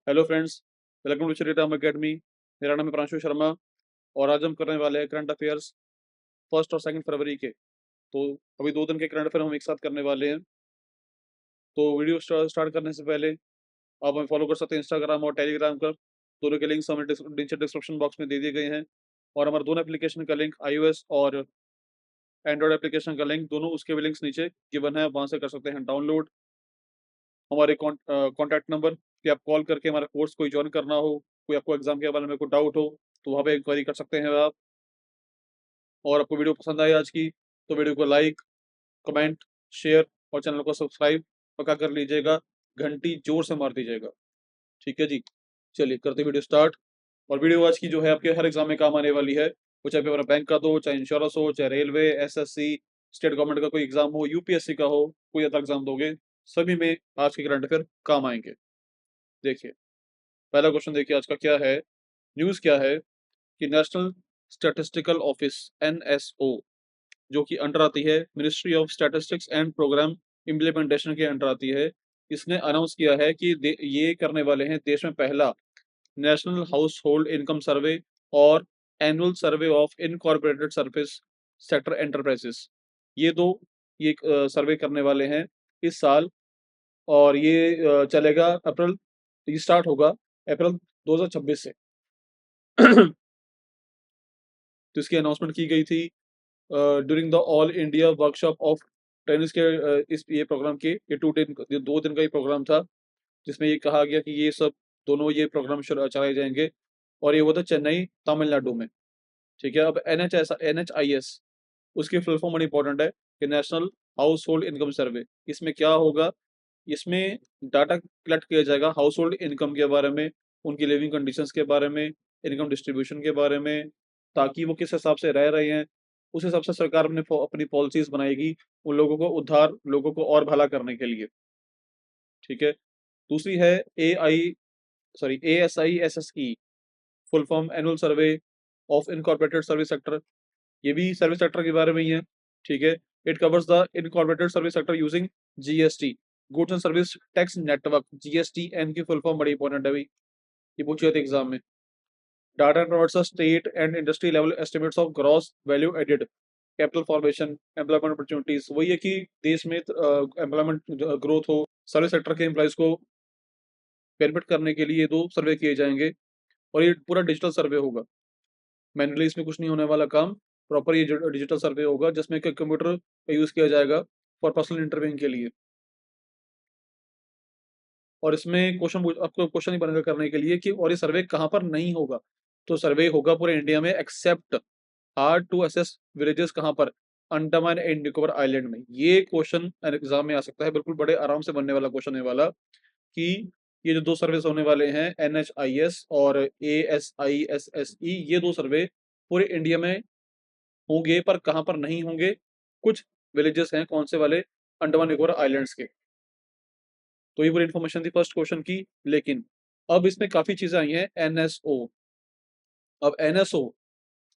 Hello friends, welcome to Shri Ram academy. मेरा नाम है प्रांशु शर्मा और आज हम करने वाले हैं करंट अफेयर्स 1 और 2 फरवरी के। तो अभी 2 दिन के करंट अफेयर हम एक साथ करने वाले हैं। तो वीडियो स्टार्ट करने से पहले आप हमें फॉलो कर सकते हैं इंस्टाग्राम और टेलीग्राम पर। दोनों के लिंक्स हमें नीचे डिस्क्रिप्शन बॉक्स में दे दिए गए हैं। और हमारे दोनों एप्लीकेशन का लिंक iOS और एंड्रॉयड एप्लीकेशन का लिंक दोनों उसके भी लिंक्स नीचे गिवन है, वहाँ से कर सकते हैं डाउनलोड। हमारे कॉन्टैक्ट नंबर कि आप कॉल करके हमारा कोर्स कोई ज्वाइन करना हो, कोई आपको एग्जाम के बारे में कोई डाउट हो, तो वहाँ पे इंक्वायरी कर सकते हैं आप। और आपको वीडियो पसंद आई आज की तो वीडियो को लाइक, कमेंट, शेयर और चैनल को सब्सक्राइब पक्का कर लीजिएगा। घंटी जोर से मार दीजिएगा। ठीक है जी, चलिए करते वीडियो स्टार्ट। और वीडियो आज की जो है आपके हर एग्जाम में काम आने वाली है, वो चाहे पेपर बैंक का दो, चाहे इंश्योरेंस हो, चाहे रेलवे, एसएससी, स्टेट गवर्नमेंट का कोई एग्जाम हो, यूपीएससी का हो, कोई अदर एग्जाम दोगे, सभी में आज के करंट अफेयर काम आएंगे। देखिए, पहला क्वेश्चन देखिए आज का क्या है। न्यूज़ क्या है कि नेशनल स्टैटिस्टिकल ऑफिस एनएसओ, जो कि अंडर आती है ministry of statistics and programme implementation के अंडर आती है, इसने अनाउंस किया है कि ये करने वाले हैं देश में पहला नेशनल हाउस होल्ड इनकम सर्वे और annual survey of incorporated service sector enterprises. ये दो ये सर्वे करने वाले हैं इस साल। और ये चलेगा अप्रैल, ये स्टार्ट होगा अप्रैल 2026 से। तो इसकी अनाउंसमेंट की गई थी during the all India workshop of tennis के इस ये प्रोग्राम के ये 2 दिन का ही प्रोग्राम था, जिसमें ये कहा गया कि ये सब दोनों ये प्रोग्राम चलाए जाएंगे। और ये हुआ था चेन्नई, तमिलनाडु में। ठीक है, अब NHIS, उसकी फुल फॉर्म बड़ी इंपॉर्टेंट है कि नेशनल हाउस होल्ड इनकम सर्वे। इसमें क्या होगा, इसमें डाटा कलेक्ट किया जाएगा हाउस होल्ड इनकम के बारे में, उनकी लिविंग कंडीशंस के बारे में, इनकम डिस्ट्रीब्यूशन के बारे में, ताकि वो किस हिसाब से रह रहे हैं उस हिसाब से सरकार अपनी पॉलिसीज बनाएगी उन लोगों को उद्धार, लोगों को और भला करने के लिए। ठीक है, दूसरी है ASISSE, full form annual survey of incorporated service sector. ये भी सर्विस सेक्टर के बारे में ही है। ठीक है, it covers the incorporated service sector using GST, goods and service tax network. GSTN की फुल फॉर्म बड़ी इंपॉर्टेंट है भाई, ये पूछी जाती है एग्जाम में। Data provides a state and industry level estimates of gross value added, capital formation, employment opportunities. वही है कि देश में एम्प्लॉयमेंट ग्रोथ हो, सर्विस सेक्टर के एम्प्लॉयज को बेनिफिट करने के लिए ये दो सर्वे किए जाएंगे। और ये पूरा डिजिटल सर्वे होगा, मैनुअली इसमें कुछ नहीं होने वाला काम। प्रॉपर ये डिजिटल सर्वे होगा जिसमें कंप्यूटर का यूज किया जाएगा फॉर पर्सनल इंटरव्यूइंग के लिए। और इसमें आपको क्वेश्चन ही बनेगा करने के लिए कि और ये सर्वे कहाँ पर नहीं होगा। तो सर्वे होगा पूरे इंडिया में except hard to assess villages. कहाँ पर? अंडमान एंड निकोबार आइलैंड में। ये क्वेश्चन एग्जाम में आ सकता है, बिल्कुल बड़े आराम से बनने वाला क्वेश्चन है वाला, कि ये जो दो सर्वेस होने वाले हैं NHIS और ASISSE, ये दो सर्वे पूरे इंडिया में होंगे, पर कहाँ पर नहीं होंगे? कुछ विलेजेस हैं, कौन से वाले? अंडमान निकोबार आइलैंड्स के। तो ये पूरी इन्फॉर्मेशन थी फर्स्ट क्वेश्चन की। लेकिन अब इसमें काफी चीजें आई हैं। NSO, अब NSO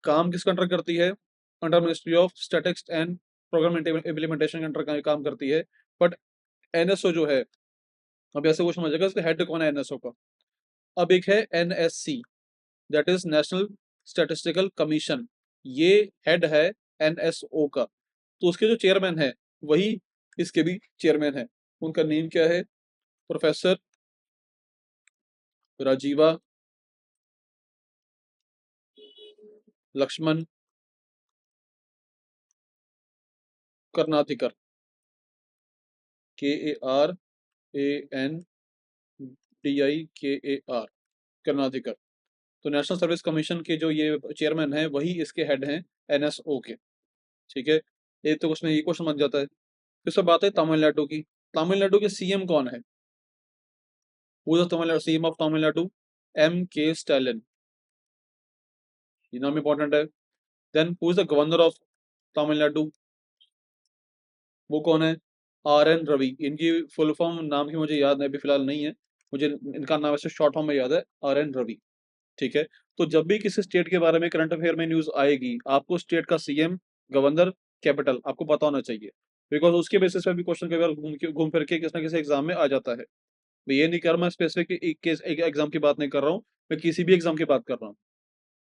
काम किसके अंडर करती है? Under ministry of statistics and programme implementation के अंडर काम करती है। बट NSO जो है, अब ऐसे क्वेश्चन आ जाएगा इसका हेड कौन है NSO का। अब एक है NSC, that is national statistical commission. ये हेड है NSO का। तो उसके जो चेयरमैन है वही इसके भी चेयरमैन है। उनका नेम क्या है? Professor Rajeeva Lakshman Karandikar, KARANDIKAR, Karandikar. तो नेशनल सर्विस कमीशन के जो ये चेयरमैन है वही इसके हेड हैं NSO के। ठीक है, ये तो उसमें ये क्वेश्चन बन जाता है। फिर सब बात है तमिलनाडु की। तमिलनाडु के CM कौन है? Tamil Nadu CM of Tamil Nadu MK Stalin, ये नाम इंपॉर्टेंट है। Then who is the governor of Tamil Nadu? वो कौन है? RN रवि। इनकी फुल फॉर्म नाम ही मुझे याद नहीं, अभी फिलहाल नहीं है। मुझे इनका नाम ऐसे शॉर्ट फॉर्म में याद है, RN रवि। ठीक है, तो जब भी किसी स्टेट के बारे में करंट अफेयर में न्यूज आएगी, आपको स्टेट का CM, गवर्नर, कैपिटल आपको पता होना चाहिए। बिकॉज उसके बेसिस पे भी क्वेश्चन कई बार घूम फिर के किसी ना किसी एग्जाम में आ जाता है। मैं ये नहीं कर रहा, मैं स्पेसिफिक एक एग्जाम की बात नहीं कर रहा हूँ, मैं किसी भी एग्जाम की बात कर रहा हूँ।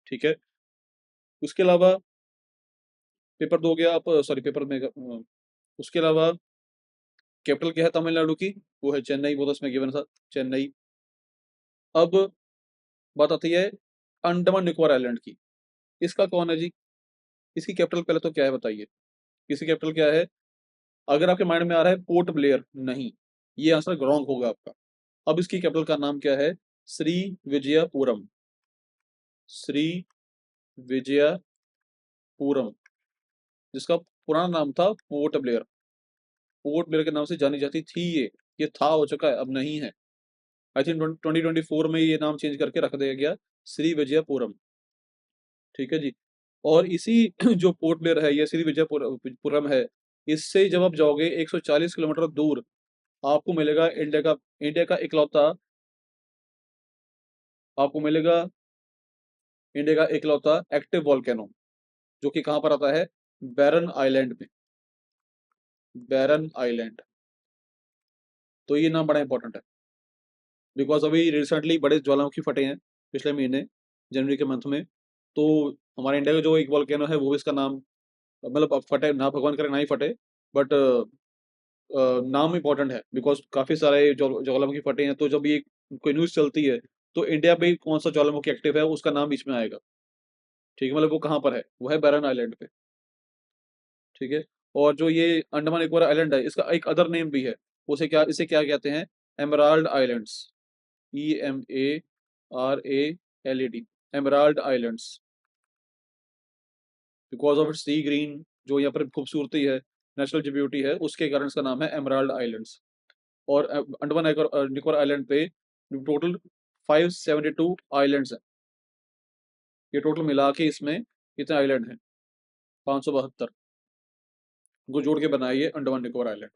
ठीक है, उसके अलावा पेपर दो गया आप, सॉरी पेपर में उसके अलावा कैपिटल क्या है तमिलनाडु की? वो है चेन्नई, वो तो इसमें गिवन था, चेन्नई। अब बात आती है अंडमान निकोबार आइलैंड की, इसका कौन है जी? इसकी कैपिटल पहले तो क्या है बताइए, इसकी कैपिटल क्या है? अगर आपके माइंड में आ रहा है पोर्ट ब्लेयर, नहीं, ये आंसर रॉन्ग होगा आपका। अब इसकी कैपिटल का नाम क्या है? श्री विजयपुरम, श्री विजयपुरम, जिसका पुराना नाम था पोर्ट ब्लेयर। पोर्ट ब्लेयर के नाम से जानी जाती थी ये था, हो चुका है, अब नहीं है। आई थिंक 2024 में ये नाम चेंज करके रख दिया गया श्री विजयपुरम। ठीक है जी। और इसी जो पोर्ट ब्लेयर है, ये श्री विजयपुरम है, इससे जब आप जाओगे 140 किलोमीटर दूर आपको मिलेगा इंडिया का इकलौता, आपको मिलेगा इंडिया का इकलौता एक्टिव वॉल्केनो, जो कि कहाँ पर आता है? बैरन आइलैंड में, बैरन आइलैंड। तो ये नाम बड़ा इंपॉर्टेंट है, बिकॉज अभी रिसेंटली बड़े ज्वालामुखी फटे हैं पिछले महीने, जनवरी के मंथ में। तो हमारे इंडिया का जो एक वॉल्केनो है वो भी इसका नाम, मतलब अब फटे ना, भगवान करे ना ही फटे, बट नाम इंपॉर्टेंट है, बिकॉज काफी सारे ज्वालामुखी फटे हैं, तो जब ये कोई न्यूज चलती है तो इंडिया में कौन सा ज्वालामुखी एक्टिव है उसका नाम बीच में आएगा। ठीक है, मतलब वो कहाँ पर है? वो है बैरन आइलैंड पे। ठीक है। और जो ये अंडमान निकोबार आइलैंड है, इसका एक अदर नेम भी है, इसे क्या कहते हैं? Emerald islands, EMARALED, emerald islands, because of its sea green, जो यहाँ पर खूबसूरती है, नेचुरल जो ब्यूटी है, उसके कारण इसका नाम है एमराल्ड आइलैंड्स। और अंडमान निकोबार आइलैंड पे टोटल 572 आइलैंड्स हैं, ये टोटल मिला के इसमें कितने आइलैंड हैं? 572 को जोड़ के बनाई है अंडमान निकोबार आइलैंड।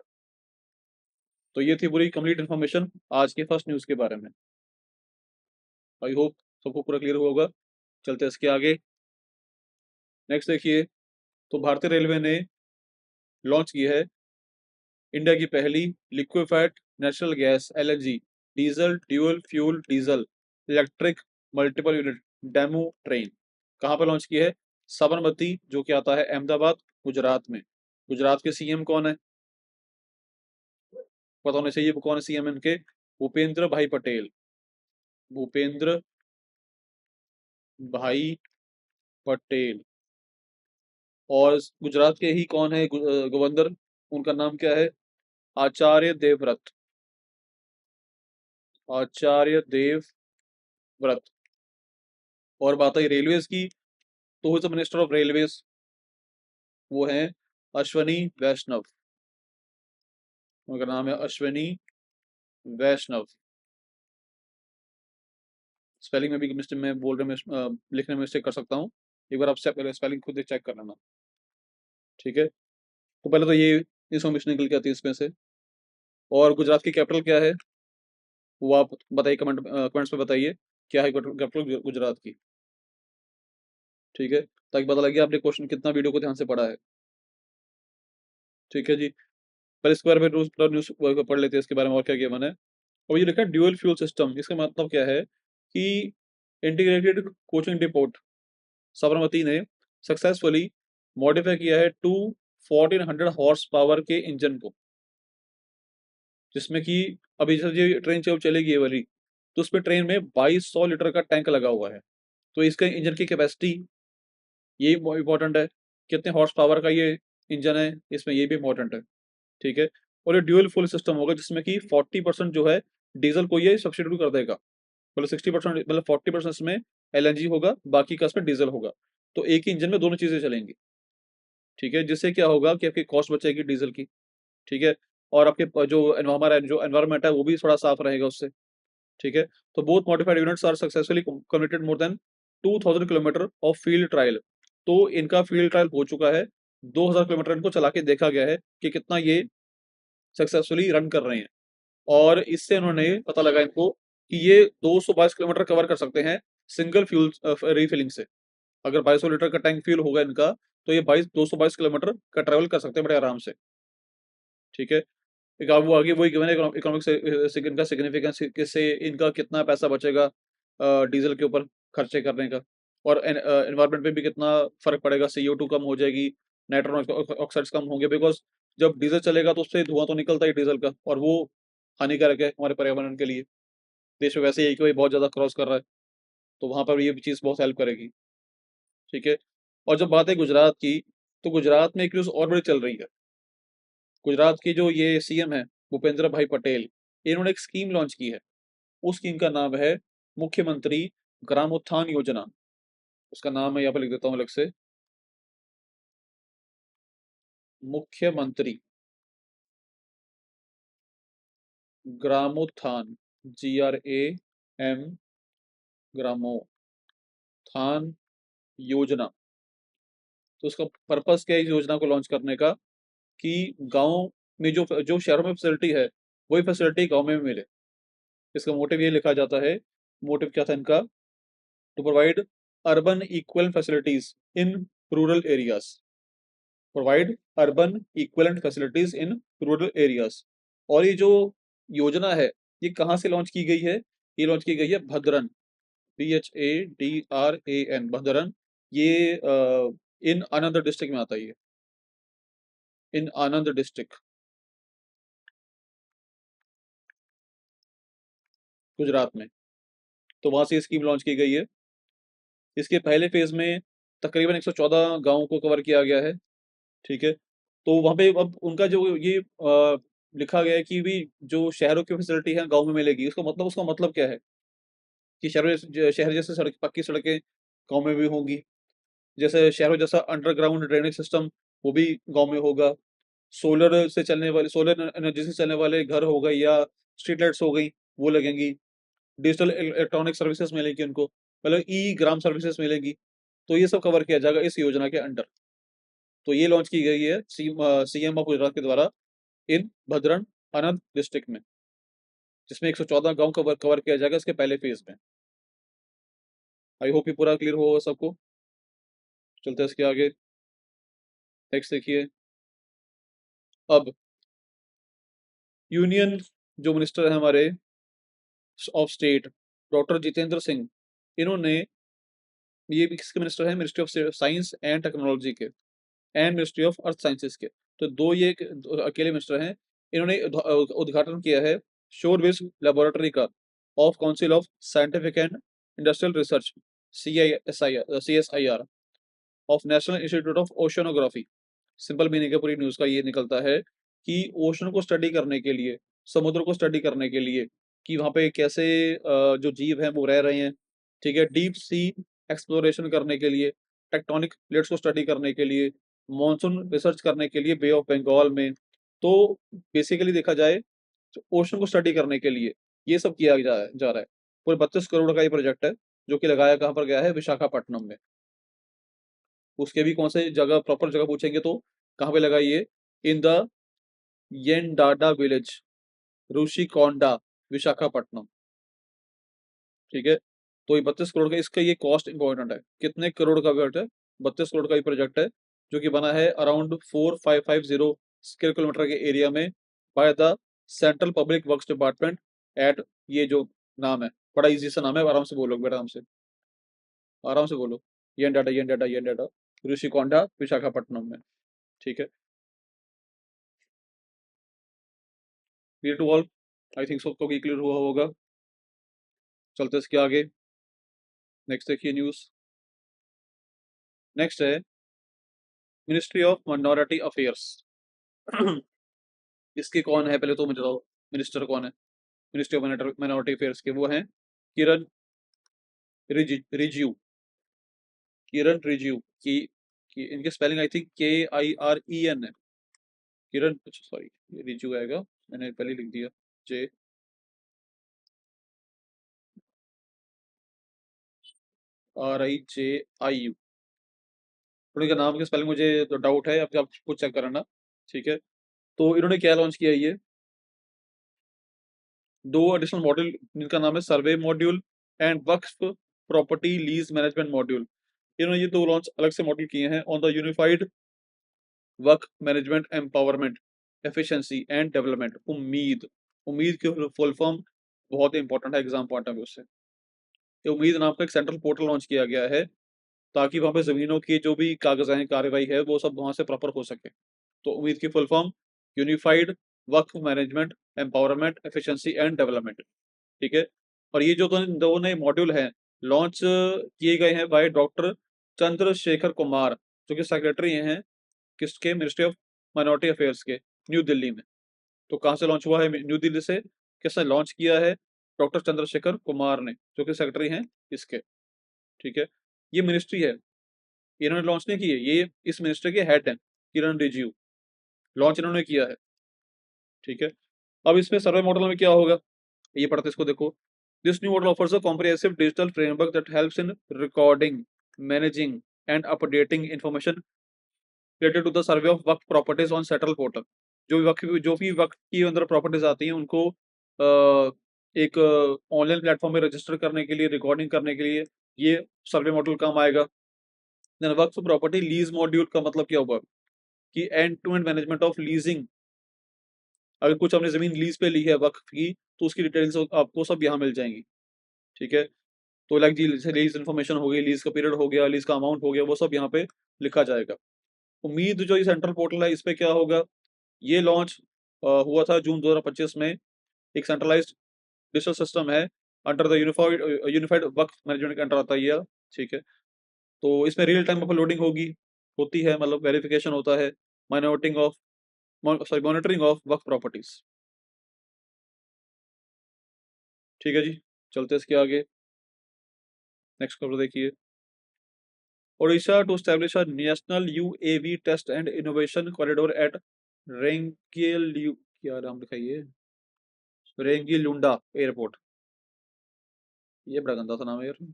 तो ये थी पूरी कंप्लीट इन्फॉर्मेशन आज के फर्स्ट न्यूज़ के बारे में। आई होप सबको पूरा क्लियर होगा। चलते हैं इसके आगे। नेक्स्ट देखिए, तो भारतीय रेलवे ने लॉन्च की है इंडिया की पहली liquefied natural gas LNG diesel dual fuel diesel electric multiple unit demo train. कहाँ पर लॉन्च की है? साबरमती, जो कि आता है अहमदाबाद, गुजरात में। गुजरात के CM कौन है? पता होना चाहिए वो कौन है CM इनके। भूपेंद्र भाई पटेल, भूपेंद्र भाई पटेल। और गुजरात के ही कौन है गवर्नर, उनका नाम क्या है? आचार्य देवव्रत, आचार्य देवव्रत। और बात आई रेलवेज की, तो who is the minister of railways? वो है अश्वनी वैष्णव, उनका नाम है अश्वनी वैष्णव। स्पेलिंग में भी मिस्टेक, मैं बोल रहे में लिखने में मिस्टेक कर सकता हूँ, एक बार आप स्पेलिंग खुद चेक कर लेना। ठीक है, तो पहले तो ये इन्फॉर्मेशन निकल के आती है इसमें से। और गुजरात की कैपिटल क्या है वो आप बताइए, कमेंट्स में बताइए क्या है कैपिटल गुजरात की। ठीक है, ताकि पता लगे आपने क्वेश्चन कितना वीडियो को ध्यान से पढ़ा है। ठीक है जी, पर इसके बारे में न्यूज पढ़ लेते हैं इसके बारे में और क्या गिवन है। और ये लिखा है ड्यूअल फ्यूल सिस्टम, इसका मतलब क्या है कि इंटीग्रेटेड कोचिंग डिपोट साबरमती ने सक्सेसफुली मॉडिफाई किया है टू 1400 हॉर्स पावर के इंजन को, जिसमें कि अभी जैसे ये ट्रेन जब चलेगी ये वाली, तो उसमें ट्रेन में 2200 लीटर का टैंक लगा हुआ है। तो इसका इंजन की कैपेसिटी, ये इंपॉर्टेंट है, कितने हॉर्स पावर का ये इंजन है इसमें, ये भी इंपॉर्टेंट है। ठीक है, और ये ड्यूअल फुल सिस्टम होगा, जिसमें कि 40% जो है डीजल को ये सब्सिट्यूट कर देगा, मतलब 60%, मतलब 40% इसमें LNG होगा, बाकी का इसमें डीजल होगा। तो एक ही इंजन में दोनों चीजें चलेंगी। ठीक है, जिससे क्या होगा कि आपकी कॉस्ट बचेगी डीजल की। ठीक है, और आपके जो एनवायरमेंट है वो भी थोड़ा साफ रहेगा उससे। ठीक है, तो both modified units are successfully completed more than 2000 kilometre of field trial. तो इनका फील्ड ट्रायल हो चुका है, 2000 किलोमीटर इनको चला के देखा गया है कि कितना ये सक्सेसफुली रन कर रहे हैं। और इससे उन्होंने पता लगा इनको कि ये 222 किलोमीटर कवर कर सकते हैं सिंगल फ्यूल रिफिलिंग से। अगर 2200 लीटर का टैंक फ्यूल होगा इनका, तो ये 222 किलोमीटर का ट्रेवल कर सकते हैं बड़े आराम से। ठीक है, एक आप वो आगे वही गिवन है इकोनॉमिक से इनका सिग्निफिकेंस किससे इनका कितना पैसा बचेगा डीजल के ऊपर खर्चे करने का, और एनवायरनमेंट पे भी कितना फर्क पड़ेगा, CO2 कम हो जाएगी, नाइट्रोजन ऑक्साइड्स कम होंगे, बिकॉज जब डीजल चलेगा तो उससे धुआं तो निकलता ही डीजल का, और वो हानिकारक है हमारे पर्यावरण के लिए। देश में वैसे ही एक बहुत ज्यादा क्रॉस कर रहा है, तो वहां पर ये चीज बहुत हेल्प करेगी। ठीक है। और जब बात है गुजरात की, तो गुजरात में एक न्यूज और बड़ी चल रही है। गुजरात की जो ये CM है, भूपेंद्र भाई पटेल, इन्होंने एक स्कीम लॉन्च की है। उस स्कीम का नाम है मुख्यमंत्री ग्रामोत्थान योजना। उसका नाम मैं यहाँ पर लिख देता हूँ अलग से, मुख्यमंत्री ग्रामोत्थान, GRAM, ग्रामोत्थान योजना। तो उसका पर्पस क्या है इस योजना को लॉन्च करने का, कि गांव में जो जो शहरों में फैसिलिटी है, वही फैसिलिटी गांव में भी मिले। इसका मोटिव ये लिखा जाता है, मोटिव क्या था इनका, to provide urban equal facilities in rural areas, provide urban equivalent facilities in rural areas. और ये जो योजना है, ये कहाँ से लॉन्च की गई है, ये लॉन्च की गई है भद्रन, BHADRAN, भद्रन। ये इन आनंद डिस्ट्रिक्ट में आता है, ये इन आनंद डिस्ट्रिक्ट, गुजरात में। तो वहां से ये स्कीम लॉन्च की गई है। इसके पहले फेज में तकरीबन 114 गांवों को कवर किया गया है। ठीक है। तो वहां पे अब उनका जो ये लिखा गया है कि भी जो शहरों की फैसिलिटी है गांव में मिलेगी, उसका मतलब क्या है, कि शहर जैसे सड़क, पक्की सड़कें गांव में भी होंगी, जैसे शहरों जैसा अंडरग्राउंड ड्रेनेज सिस्टम वो भी गांव में होगा, सोलर एनर्जी से चलने वाले घर हो गए या स्ट्रीट लाइट्स हो गई, वो लगेंगी। डिजिटल इलेक्ट्रॉनिक सर्विसेज मिलेगी उनको, मतलब ई ग्राम सर्विसेज मिलेगी। तो ये सब कवर किया जाएगा इस योजना के अंडर। तो ये लॉन्च की गई है CM ऑफ गुजरात के द्वारा इन भद्रन आनंद डिस्ट्रिक्ट में, जिसमें 114 गांव कवर किया जाएगा इसके पहले फेज में। आई होप ये पूरा क्लियर होगा सबको। चलते हैं इसके आगे। नेक्स्ट देखिए। अब यूनियन जो मिनिस्टर है हमारे of state, doctor Jitendra Singh, इन्होंने, ये भी किसके मिनिस्टर हैं, ministry of science and technology के, and ministry of earth sciences के। तो दो ये अकेले मिनिस्टर हैं। इन्होंने उद्घाटन किया है शोर बेस्ड लेबोरेटरी का of council of scientific and industrial research, CSIR, of national institute of oceanography. Simple meaning है पूरी न्यूज का, ये निकलता है कि ओशन को स्टडी करने के लिए, समुद्र को स्टडी करने के लिए, कि वहाँ पे कैसे जो जीव हैं वो रह रहे हैं। ठीक है। डीप सी एक्सप्लोरेशन करने के लिए, टेक्टोनिक प्लेट्स को स्टडी करने के लिए, मॉनसून रिसर्च करने के लिए बे ऑफ बंगाल में। तो बेसिकली देखा जाए तो ओशन को स्टडी करने के लिए ये सब किया जा रहा है। पूरे 32 करोड़ का ये प्रोजेक्ट है, जो कि लगाया कहाँ पर गया है, विशाखापट्टनम में। उसके भी कौन से जगह, प्रॉपर जगह पूछेंगे तो कहाँ पे लगाइए, in the Yendada village, Rushikonda, Visakhapatnam. ठीक है। तो ये 32 करोड़ का, इसका ये कॉस्ट इंपॉर्टेंट है, कितने करोड़ का बजट है, 32 करोड़ का ये प्रोजेक्ट है, जो कि बना है अराउंड 4550 स्क्वायर किलोमीटर के एरिया में, by the central public works department at, ये जो नाम है, बड़ा इजी सा नाम है, आराम से बोलो बेटा, आराम से, आराम से बोलो, येंडाडा ऋषिकोंडा, विशाखापट्टनम में। ठीक है। Clear to all, I think सबको क्लियर हुआ होगा। चलते इसके आगे। नेक्स्ट देखिए न्यूज। नेक्स्ट है मिनिस्ट्री ऑफ माइनॉरिटी अफेयर्स। इसके कौन है पहले तो मुझे बताओ, मिनिस्टर कौन है मिनिस्ट्री ऑफ माइनॉरिटी अफेयर्स के, वो हैं किरण रिजिजू, किरण रिजिजू की इनकी स्पेलिंग आई थिंक KIREN है, किरण, अच्छा सॉरी, रिजू आएगा, मैंने पहले लिख दिया, JRIJIU। थोड़ी का नाम की स्पेलिंग मुझे तो डाउट है, आप खुद चेक करना। ठीक है। तो इन्होंने क्या लॉन्च किया, ये दो एडिशनल मॉड्यूल, जिनका नाम है survey module and Waqf property lease management module. इन्होंने ये दो लॉन्च अलग से मॉड्यूल किए हैं ऑन द यूनिफाइड वर्क management empowerment, efficiency and development. Umeed, Umeed की फुल फॉर्म बहुत इंपॉर्टेंट है एग्जाम पॉइंट ऑफ व्यू से। ये उम्मीद नाम का एक सेंट्रल पोर्टल लॉन्च किया गया है ताकि वहाँ पे ज़मीनों की जो भी कागज़ानी कार्रवाई है वो सब वहाँ से प्रॉपर हो सके। तो उम्मीद की full form unified Waqf management, empowerment, efficiency and development. ठीक है। और ये जो दो नए मॉड्यूल हैं लॉन्च किए गए हैं बाय डॉक्टर चंद्रशेखर कुमार, जो कि सेक्रेटरी हैं किसके, मिनिस्ट्री ऑफ माइनॉरिटी अफेयर्स के, न्यू दिल्ली में। तो कहाँ से लॉन्च हुआ है, न्यू दिल्ली से। किसने लॉन्च किया है, डॉक्टर चंद्रशेखर कुमार ने, जो कि सेक्रेटरी हैं इसके। ठीक है। ये मिनिस्ट्री है, इन्होंने लॉन्च नहीं की है, ये इस मिनिस्ट्री के हेड हैं किरण रिजिजू, लॉन्च इन्होंने किया है। ठीक है। अब इसमें सर्वे मॉडल में क्या होगा, ये पढ़ते इसको देखो। This new model offers a comprehensive digital framework that helps in recording, managing and updating information related to the survey of Waqf properties on central portal. जो भी वक्त की अंदर प्रॉपर्टीज आती हैं उनको एक ऑनलाइन प्लेटफॉर्म में रजिस्टर करने के लिए, रिकॉर्डिंग करने के लिए ये सर्वे मॉडल काम आएगा। Then Waqf property lease module का मतलब क्या हुआ कि end to end management of leasing. अगर कुछ हमने जमीन लीज पे ली है वक्फ की तो उसकी डिटेल्स आपको सब यहाँ मिल जाएंगी। ठीक है। तो लाइक जी लीज इन्फॉर्मेशन हो गई, लीज का पीरियड हो गया, लीज का अमाउंट हो गया, वो सब यहाँ पे लिखा जाएगा। उम्मीद जो ये सेंट्रल पोर्टल है इस पे क्या होगा, ये लॉन्च हुआ था जून 2025 में। एक सेंट्रलाइज्ड डिजिटल सिस्टम है under the unified Waqf management के अंडर आता है ये। ठीक है। तो इसमें रियल टाइम अपलोडिंग होगी, होती है, मतलब वेरिफिकेशन होता है, monitoring of monitoring of Waqf properties. ठीक है जी, चलते इसके आगे। नेक्स्ट खबर देखिए। Odisha to establish a national UAV test and innovation corridor at रेंगेल, क्या नाम लिखा है ये, रेंगीलुंडा एयरपोर्ट। ये बड़ा गंदा सा नाम है यार।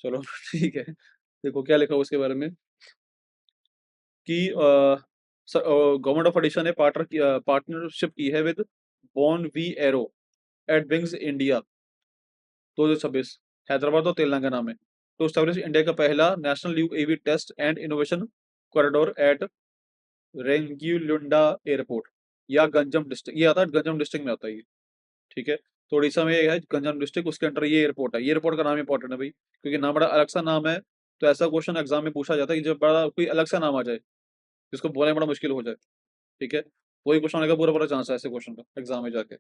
चलो ठीक है। देखो क्या लिखा हुआ उसके बारे में कि गवर्नमेंट ऑफ ओडिशा ने पार्टनरशिप की है विद बॉन वी एरो एट विंग्स इंडिया 2026, हैदराबाद और तेलंगाना में, टू स्टैब्लिश इंडिया का पहला national UAV test and innovation corridor at Rangeilunda airport या गंजम डिस्ट्रिक्ट। ये आता है गंजम डिस्ट्रिक्ट में आता है ये। ठीक है। तो उड़ीसा में ये है गंजम डिस्ट्रिक्ट, उसके अंडर ये एयरपोर्ट है। ये एयरपोर्ट का नाम इंपॉर्टेंट है भाई, क्योंकि नाम बड़ा अलग सा नाम है। तो ऐसा क्वेश्चन एग्जाम में पूछा जाता है कि जब बड़ा कोई अलग सा नाम आ जाए जिसको बोलने में बड़ा मुश्किल हो जाए। ठीक है। वही क्वेश्चन आने का पूरा पूरा चांस है ऐसे क्वेश्चन का एग्जाम में जाके।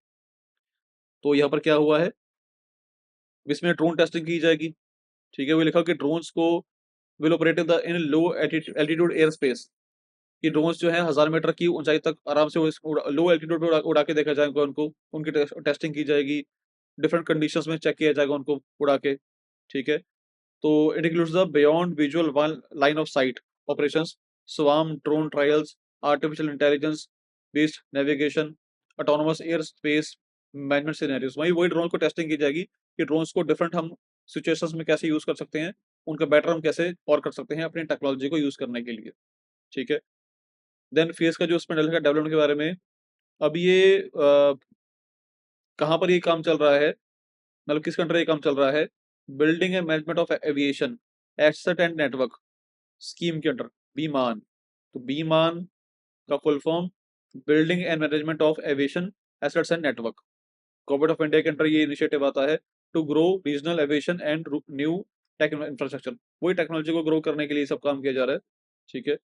तो यहाँ पर क्या हुआ है, इसमें ड्रोन टेस्टिंग की जाएगी। ठीक है। वो लिखा कि ड्रोन्स को will operate in low altitude air space, कि ड्रोन्स जो है 1000 मीटर की ऊंचाई तक आराम से लो एल्टीट्यूड पे उड़ा के देखा जाएगा उनको, उनकी टेस्टिंग की जाएगी, डिफरेंट कंडीशंस में चेक किया जाएगा उनको उड़ा के। ठीक है। तो it includes the beyond visual one line of site operations, swarm drone trials, artificial intelligence based navigation, autonomous air space management scenarios. वही वही ड्रोन को टेस्टिंग की जाएगी कि ड्रोन्स को डिफरेंट हम सिचुएशंस में कैसे यूज कर सकते हैं, उनका बेटर हम कैसे और कर सकते हैं अपनी टेक्नोलॉजी को यूज करने के लिए। ठीक है। देन फेस का जो उसमें का डेवलपमेंट के बारे में, अब ये कहाँ पर ये काम चल रहा है, मतलब किस कंट्री ये काम चल रहा है, building and management of aviation asset and network scheme के अंडर, बीमान। तो बीमान का full form building and management of aviation assets and network. Government of India के अंडर ये इनिशिएटिव आता है to grow regional aviation and new tech infrastructure. वही technology को grow करने के लिए सब काम किया जा रहा है। ठीक है।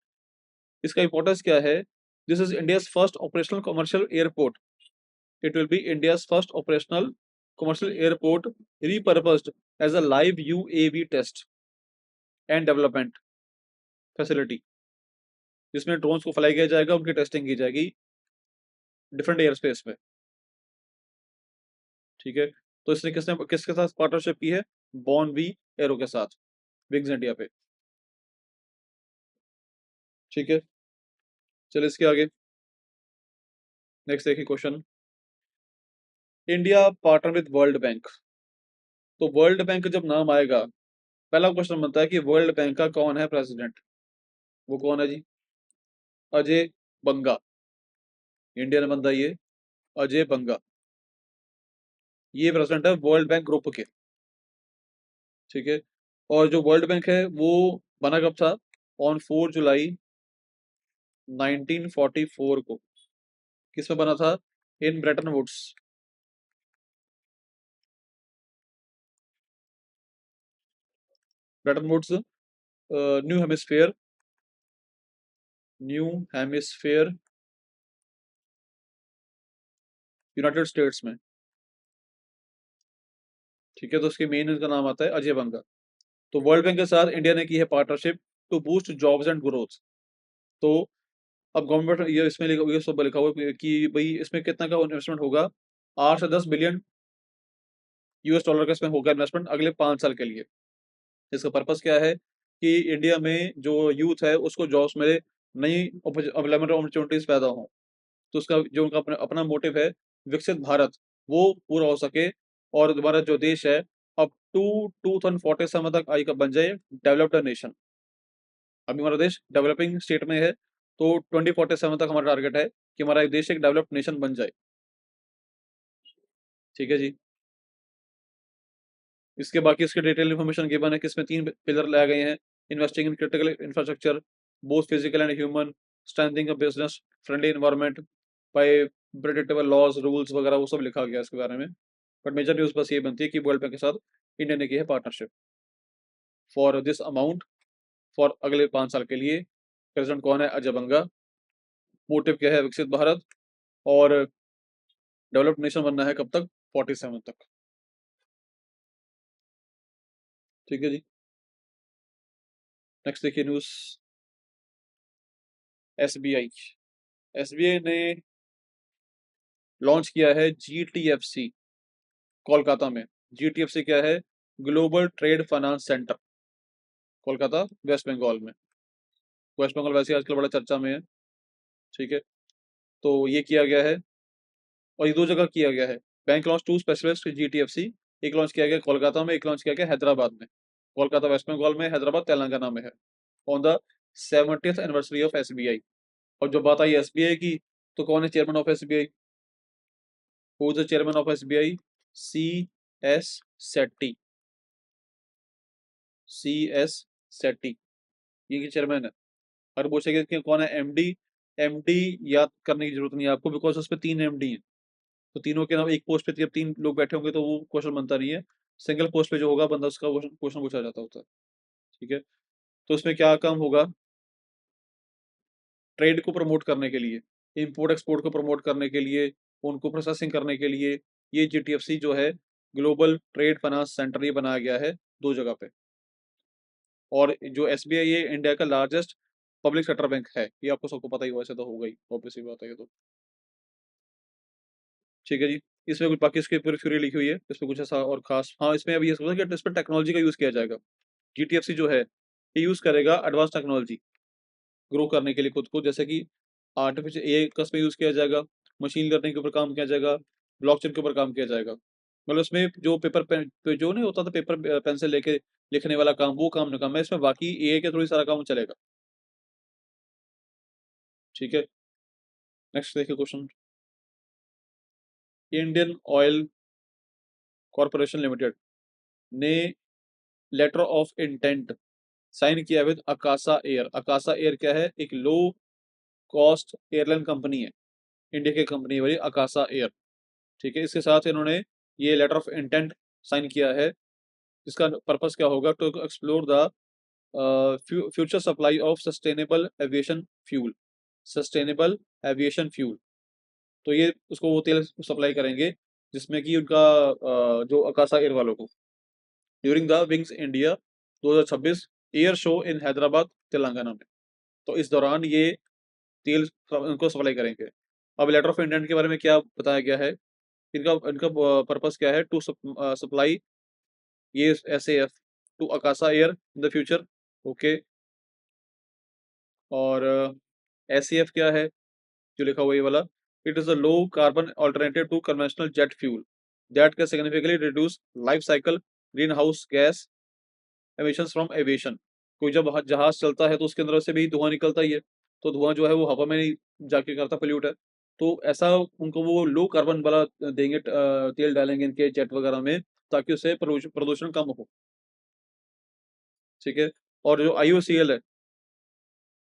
इसका इंपॉर्टेंस क्या है, this is India first operational commercial airport. It will be India's first operational commercial airport repurposed as a live UAV test and development facility, जिसमें ड्रोन्स को फ्लाई किया जाएगा, उनकी टेस्टिंग की जाएगी डिफरेंट एयर स्पेस में। ठीक है। तो इसने किसके साथ पार्टनरशिप की है, बॉन वी एरो के साथ, विंग्स इंडिया पे। ठीक है। चलिए इसके आगे नेक्स्ट देखिए question. India partner with world bank. तो वर्ल्ड बैंक जब नाम आएगा, पहला क्वेश्चन बनता है कि वर्ल्ड बैंक का कौन है प्रेसिडेंट। वो कौन है जी, अजय बंगा, इंडियन बंदा ये, अजय बंगा। ये प्रेसिडेंट है वर्ल्ड बैंक ग्रुप के। ठीक है। और जो वर्ल्ड बैंक है वो बना कब था, ऑन 4 जुलाई 1944 को। किसमें बना था? In Bretton Woods. Bretton Woods, new hemisphere, new hemisphere United States में। ठीक है, तो उसके मेन इनका नाम आता है अजय बंगा। तो वर्ल्ड बैंक के साथ इंडिया ने की है partnership to boost jobs and growth. तो अब गवर्नमेंट ये इसमें ये सब लिखा हुआ है कि भाई इसमें कितना का इन्वेस्टमेंट होगा, 8 से 10 बिलियन यूएस डॉलर का इसमें होगा इन्वेस्टमेंट अगले 5 साल के लिए। इसका पर्पस क्या है कि इंडिया में जो यूथ है उसको जॉब्स मिले, नई एम्प्लॉयमेंट अपॉर्चुनिटीज पैदा हो। तो उसका जो उनका अपना अपना मोटिव है, विकसित भारत, वो पूरा हो सके। और हमारा जो देश है अब टू 2047 तक आई का बन जाए डेवलप्ड नेशन। अभी हमारा देश डेवलपिंग स्टेट में है, तो 2047 तक हमारा टारगेट है कि हमारा देश एक डेवलप्ड नेशन बन जाए। ठीक है जी। इसके बाकी इसके डिटेल इन्फॉर्मेशन गिवन है कि इसमें 3 पिलर लाए गए हैं। Investing in critical infrastructure, both physical and human, strengthening a business friendly environment by predictable laws rules वगैरह वो सब लिखा गया है इसके बारे में। बट मेजर न्यूज़ बस ये बनती है कि वर्ल्ड बैंक के साथ इंडिया ने की है partnership for this amount, for अगले 5 साल के लिए। प्रेसिडेंट कौन है? अजय बंगा। मोटिव क्या है? विकसित भारत। और डेवलप्ड नेशन बनना है कब तक? 47 तक। ठीक है जी। नेक्स्ट देखिए न्यूज़। एसबीआई, एसबीआई ने लॉन्च किया है जीटीएफसी कोलकाता में। जीटीएफसी क्या है? Global trade finance centre, Kolkata, West Bengal में। वेस्ट बंगाल वैसे ही आजकल बड़ा चर्चा में है। ठीक है, तो ये किया गया है और ये 2 जगह किया गया है। बैंक लॉन्च 2 स्पेशलिस्ट जीटीएफसी, एक लॉन्च किया गया कोलकाता में, एक लॉन्च किया गया हैदराबाद में। कोलकाता वेस्ट बंगाल में, हैदराबाद तेलंगाना में है, on the 70th anniversary of SBI. और जो बात आई एसबीआई की, तो कौन है chairman of SBI? Who is the chairman of SBI? C S Setty. C S Setty ये चेयरमैन है। और पूछेगा कि कौन है एमडी? एमडी याद करने की जरूरत नहीं है आपको, बिकॉज उस पर 3 एमडी हैं। तो तीनों के नाम एक पोस्ट पे जब 3 लोग बैठे होंगे तो वो क्वेश्चन बनता नहीं है। सिंगल पोस्ट पे जो होगा बंदा उसका क्वेश्चन पूछा जाता होता है। ठीक है, तो इसमें क्या काम होगा? ट्रेड को प्रमोट करने के लिए, इंपोर्ट एक्सपोर्ट को प्रमोट करने के लिए, उनको प्रोसेसिंग करने के लिए ये जीटीएफसी जो है ग्लोबल ट्रेड फाइनेंस सेंटर ये बनाया गया है 2 जगह पे। और जो एसबीआई ये इंडिया का लार्जेस्ट पब्लिक सेक्टर बैंक है, ये आपको सबको पता ही वैसे तो होगा ही, ऑब्वियसली बात है ये तो। ठीक है जी। इसमें कुछ बाकी इसकी पूरी थ्योरी लिखी हुई है, इसमें कुछ ऐसा और खास, हाँ इसमें अभी ये समझा कि इस पर टेक्नोलॉजी का यूज किया जाएगा। जीटीएफसी जो है ये यूज करेगा एडवांस टेक्नोलॉजी ग्रो करने के लिए खुद को, जैसे कि आर्टिफिशियल एआई का इसमें यूज किया जाएगा, मशीन लर्निंग के ऊपर काम किया जाएगा, ब्लॉकचेन के ऊपर काम किया जाएगा। मतलब इसमें जो पेपर पेन पे जो नहीं होता था, पेपर पेंसिल लेके लिखने वाला काम, वो काम नहीं काम है इसमें, बाकी एआई के थ्रू ही सारा काम चलेगा। ठीक है, नेक्स्ट देखिए question. Indian oil corporation limited ने लेटर ऑफ इंटेंट साइन किया with Akasa air. Akasa air क्या है? एक लो कॉस्ट एयरलाइन कंपनी है, इंडिया की कंपनी है भाई अकासा एयर। ठीक है, इसके साथ इन्होंने ये लेटर ऑफ इंटेंट साइन किया है। इसका पर्पस क्या होगा? To explore the future supply of sustainable aviation fuel. Sustainable aviation fuel, तो ये उसको वो तेल सप्लाई करेंगे जिसमें कि उनका जो अकासा एयर वालों को during the wings India 2026 air show in Hyderabad Telangana में। तो इस दौरान ये तेल उनको सप्लाई करेंगे। अब लेटर ऑफ इंटेंट के बारे में क्या बताया गया है? इनका इनका पर्पस क्या है? टू सप्लाई ये SAF to Akasa air in the future. Okay, और एसएएफ क्या है जो लिखा हुआ है ये वाला? It is a low carbon alternative to conventional jet fuel that can significantly reduce life cycle green house gas emissions from aviation. कोई जब जहाज चलता है तो उसके अंदर से भी धुआं निकलता ही है, तो धुआं जो है वो हवा में नहीं जाके करता पोल्यूट है। तो ऐसा उनको वो लो कार्बन वाला देंगे, तेल डालेंगे इनके जेट वगैरह में, ताकि उससे प्रदूषण कम हो। ठीक है, और जो आईओसीएल है,